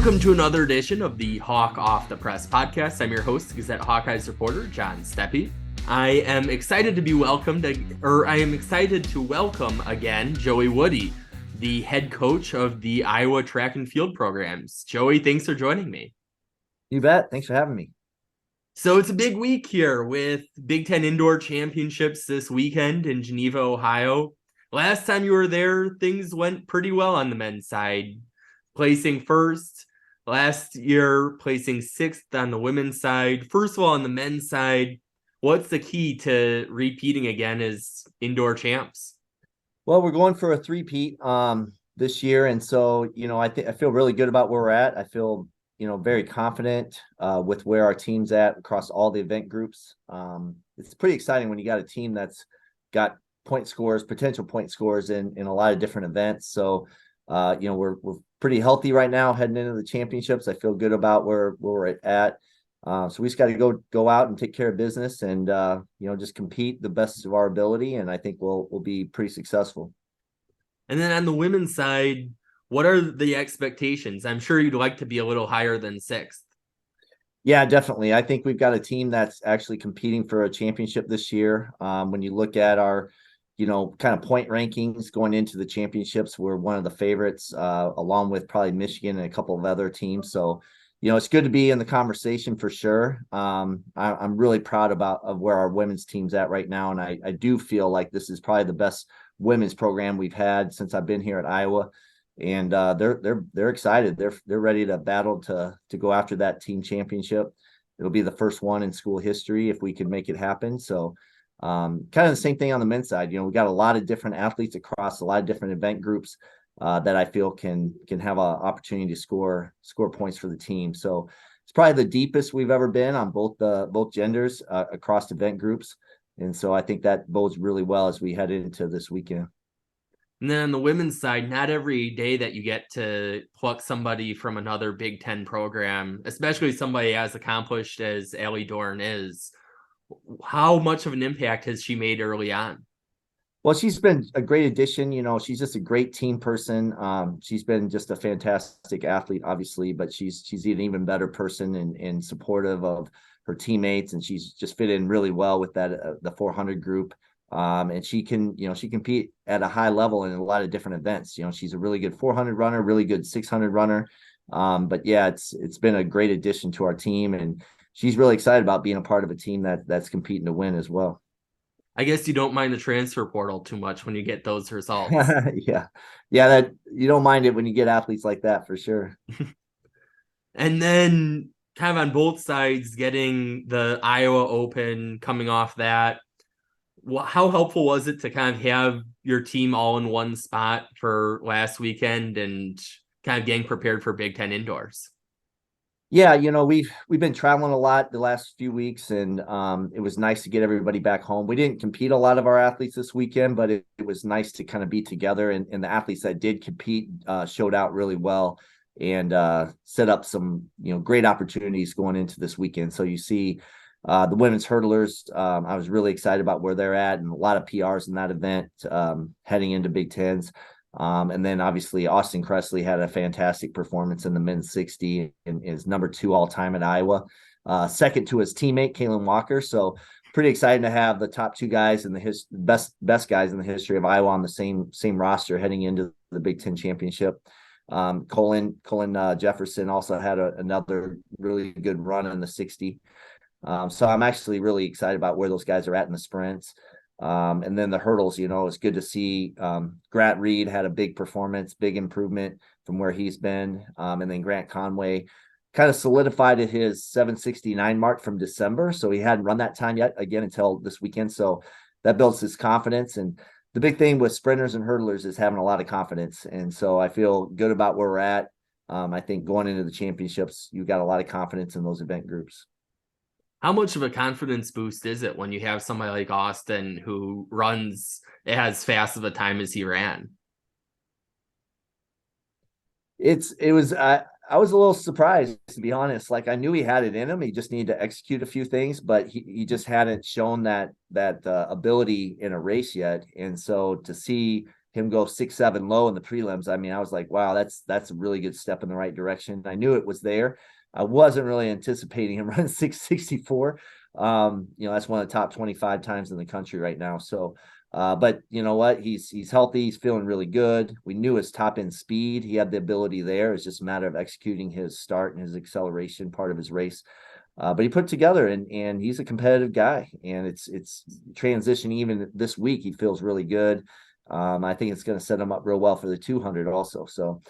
Welcome to another edition of the Hawk Off the Press podcast. I'm your host, Gazette Hawkeyes reporter John Steppe. I am excited to welcome again Joey Woody, the head coach of the Iowa track and field programs. Joey, thanks for joining me. You bet. Thanks for having me. So it's a big week here with Big Ten Indoor Championships this weekend in Geneva, Ohio. Last time you were there, things went pretty well on the men's side, placing first. Last year, placing sixth on the women's side. First of all, on the men's side, what's the key to repeating again as indoor champs? Well, we're going for a three-peat this year, and so I feel really good about where we're at. I feel very confident with where our team's at across all the event groups. It's pretty exciting when you got a team that's got potential point scores in a lot of different events. So we're pretty healthy right now heading into the championships. I feel good about where we're at. So we just got to go out and take care of business and just compete the best of our ability, and I think we'll be pretty successful. And then on the women's side, what are the expectations? I'm sure you'd like to be a little higher than sixth. Yeah, definitely. I think we've got a team that's actually competing for a championship this year. When you look at our kind of point rankings going into the championships, we're one of the favorites, along with probably Michigan and a couple of other teams. So, it's good to be in the conversation for sure. I'm really proud of where our women's team's at right now. And I do feel like this is probably the best women's program we've had since I've been here at Iowa. And they're excited. They're ready to battle to go after that team championship. It'll be the first one in school history if we could make it happen. So, kind of the same thing on the men's side. We got a lot of different athletes across a lot of different event groups that I feel can have an opportunity to score points for the team. So it's probably the deepest we've ever been on both genders across event groups, and so I think that bodes really well as we head into this weekend. And then on the women's side, not every day that you get to pluck somebody from another Big Ten program, especially somebody as accomplished as Allie Dorn is. How much of an impact has she made early on? Well, she's been a great addition. She's just a great team person. She's been just a fantastic athlete, obviously, but she's an even better person and supportive of her teammates, and she's just fit in really well with that the 400 group. And she compete at a high level in a lot of different events. She's a really good 400 runner, really good 600 runner. But yeah, it's been a great addition to our team, and she's really excited about being a part of a team that's competing to win as well. I guess you don't mind the transfer portal too much when you get those results. Yeah. That you don't mind it when you get athletes like that for sure. And then kind of on both sides, getting the Iowa Open coming off that. How helpful was it to kind of have your team all in one spot for last weekend and kind of getting prepared for Big Ten indoors? Yeah, we've been traveling a lot the last few weeks, and it was nice to get everybody back home. We didn't compete a lot of our athletes this weekend, but it was nice to kind of be together, and the athletes that did compete showed out really well and set up some great opportunities going into this weekend. So you see the women's hurdlers, I was really excited about where they're at, and a lot of PRs in that event heading into Big Tens. And then obviously Austin Cressley had a fantastic performance in the men's 60 and is number 2 all time at Iowa, second to his teammate Kalen Walker. So pretty excited to have the top 2 guys in the best guys in the history of Iowa on the same roster heading into the Big Ten championship. Colin Jefferson also had another really good run in the 60. So I'm actually really excited about where those guys are at in the sprints. And then the hurdles, it's good to see Grant Reed had a big performance, big improvement from where he's been. And then Grant Conway kind of solidified at his 769 mark from December. So he hadn't run that time yet again until this weekend. So that builds his confidence. And the big thing with sprinters and hurdlers is having a lot of confidence. And so I feel good about where we're at. I think going into the championships, you've got a lot of confidence in those event groups. How much of a confidence boost is it when you have somebody like Austin who runs as fast of a time as he ran? I was a little surprised, to be honest. Like, I knew he had it in him. He just needed to execute a few things, but he just hadn't shown that ability in a race yet. And so to see him go 6'7" low in the prelims, I mean, I was like, wow, that's a really good step in the right direction. I knew it was there. I wasn't really anticipating him running 664. That's one of the top 25 times in the country right now. So, but you know what? He's healthy. He's feeling really good. We knew his top end speed. He had the ability there. It's just a matter of executing his start and his acceleration part of his race. But he put it together, and he's a competitive guy. And it's transition even this week. He feels really good. I think it's going to set him up real well for the 200 also. So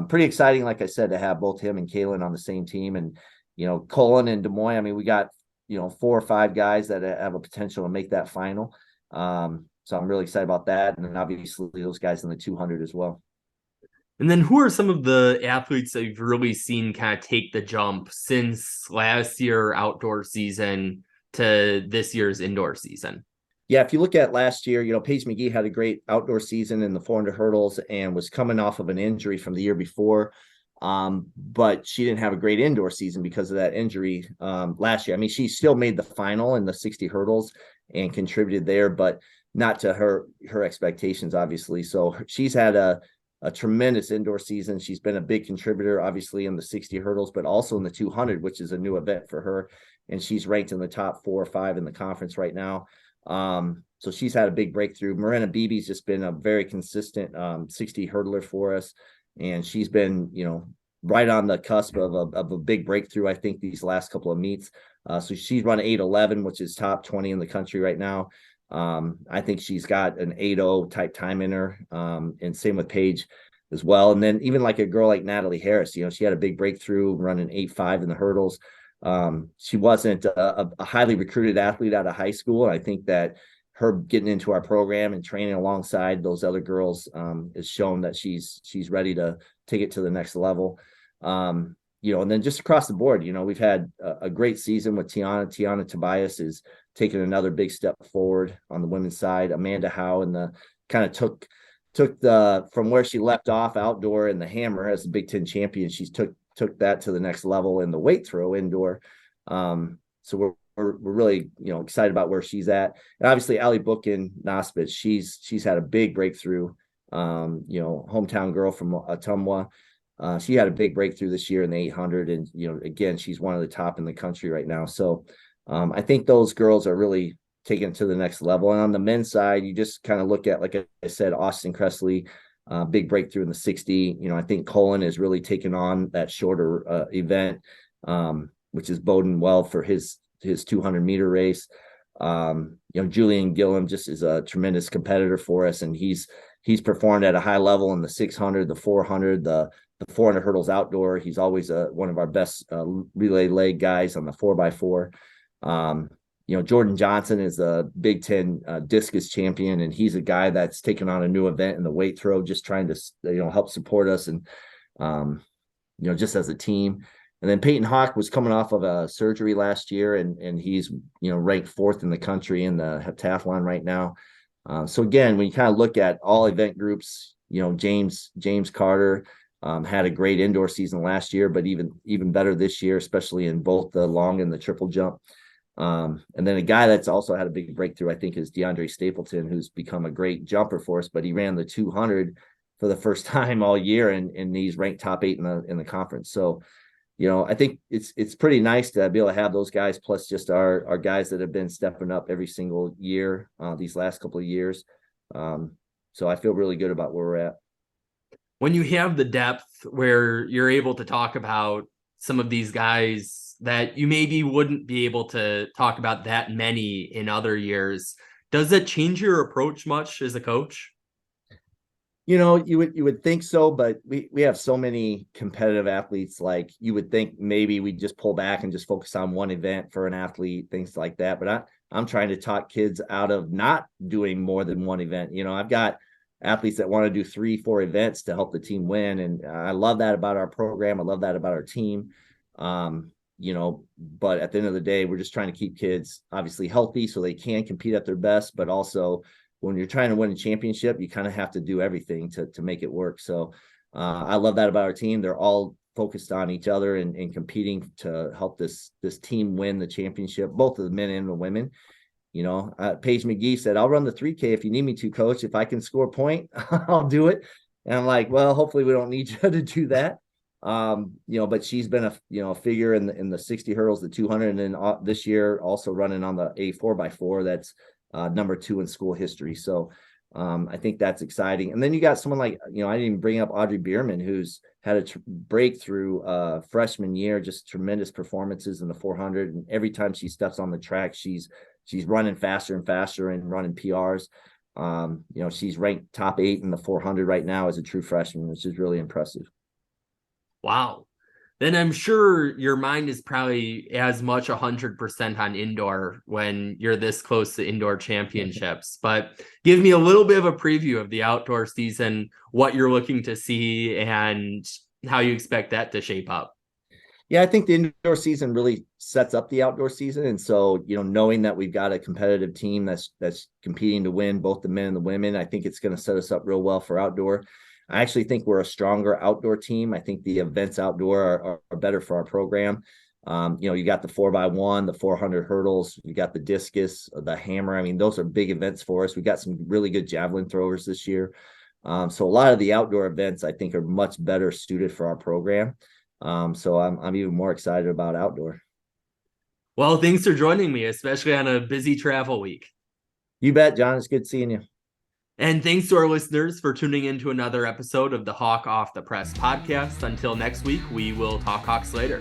pretty exciting, like I said, to have both him and Kalen on the same team. And, Colin and Des Moines, I mean, we got, 4 or 5 guys that have a potential to make that final. So I'm really excited about that. And then obviously those guys in the 200 as well. And then who are some of the athletes that you've really seen kind of take the jump since last year outdoor season to this year's indoor season? Yeah, if you look at last year, Paige McGee had a great outdoor season in the 400 hurdles and was coming off of an injury from the year before. But she didn't have a great indoor season because of that injury last year. I mean, she still made the final in the 60 hurdles and contributed there, but not to her expectations, obviously. So she's had a tremendous indoor season. She's been a big contributor, obviously, in the 60 hurdles, but also in the 200, which is a new event for her. And she's ranked in the top 4 or 5 in the conference right now. So she's had a big breakthrough. Marina Beebe's just been a very consistent 60 hurdler for us. And she's been, right on the cusp of a big breakthrough, I think, these last couple of meets. So she's run 8:11, which is top 20 in the country right now. I think she's got an 8:0 type time in her. And same with Paige as well. And then even like a girl like Natalie Harris, she had a big breakthrough running 8:5 in the hurdles. She wasn't a highly recruited athlete out of high school. I think that her getting into our program and training alongside those other girls has shown that she's ready to take it to the next level. And then just across the board, we've had a great season with Tiana Tobias is taking another big step forward on the women's side. Amanda Howe and the kind of took the from where she left off outdoor in the hammer as the Big Ten champion. She's took that to the next level in the weight throw indoor. So we're really, excited about where she's at. And obviously Allie Book in Nospitz, she's had a big breakthrough, hometown girl from Ottumwa. She had a big breakthrough this year in the 800. And, again, she's one of the top in the country right now. So I think those girls are really taking it to the next level. And on the men's side, you just kind of look at, like I said, Austin Cressley, big breakthrough in the 60. I think Colin is really taking on that shorter event, which is boding well for his 200-meter race. Julian Gillum just is a tremendous competitor for us, and he's performed at a high level in the 600, the 400, the 400 hurdles outdoor. He's always one of our best relay leg guys on the 4x4. Jordan Johnson is a Big Ten discus champion, and he's a guy that's taken on a new event in the weight throw, just trying to help support us and just as a team. And then Peyton Hawk was coming off of a surgery last year, and he's ranked 4th in the country in the heptathlon right now. So again, when you kind of look at all event groups, James Carter had a great indoor season last year, but even better this year, especially in both the long and the triple jump. And then a guy that's also had a big breakthrough, I think, is DeAndre Stapleton, who's become a great jumper for us, but he ran the 200 for the first time all year, and he's ranked top 8 in the conference. So I think it's pretty nice to be able to have those guys, plus just our guys that have been stepping up every single year these last couple of years. So I feel really good about where we're at. When you have the depth where you're able to talk about some of these guys that you maybe wouldn't be able to talk about that many in other years, does it change your approach much as a coach? You would think so, but we have so many competitive athletes. Like, you would think maybe we just pull back and just focus on one event for an athlete, things like that. But I'm trying to talk kids out of not doing more than one event. I've got athletes that want to do 3-4 events to help the team win. And I love that about our program. I love that about our team. But at the end of the day, we're just trying to keep kids obviously healthy so they can compete at their best, but also when you're trying to win a championship, you kind of have to do everything to make it work. So I love that about our team. They're all focused on each other and competing to help this team win the championship, both of the men and the women. Paige McGee said, "I'll run the 3K if you need me to, coach. If I can score a point, I'll do it." And I'm like, "Well, hopefully we don't need you to do that." But she's been a figure in the 60 hurdles, the 200, and then this year also running on the A 4x4. That's number 2 in school history. So I think that's exciting. And then you got someone like, I didn't even bring up Audrey Bierman, who's had a breakthrough freshman year, just tremendous performances in the 400. And every time she steps on the track, she's running faster and faster and running PRs. She's ranked top 8 in the 400 right now as a true freshman, which is really impressive. Wow. Then I'm sure your mind is probably as much 100% on indoor when you're this close to indoor championships. But give me a little bit of a preview of the outdoor season, what you're looking to see, and how you expect that to shape up. Yeah, I think the indoor season really sets up the outdoor season. And so, knowing that we've got a competitive team that's competing to win both the men and the women, I think it's going to set us up real well for outdoor. I actually think we're a stronger outdoor team. I think the events outdoor are better for our program. You got the 4x1, the 400 hurdles, you got the discus, the hammer. I mean, those are big events for us. We got some really good javelin throwers this year. So a lot of the outdoor events, I think, are much better suited for our program. So I'm even more excited about outdoor. Well, thanks for joining me, especially on a busy travel week. You bet, John. It's good seeing you. And thanks to our listeners for tuning in to another episode of the Hawk Off the Press podcast. Until next week, we will talk Hawks later.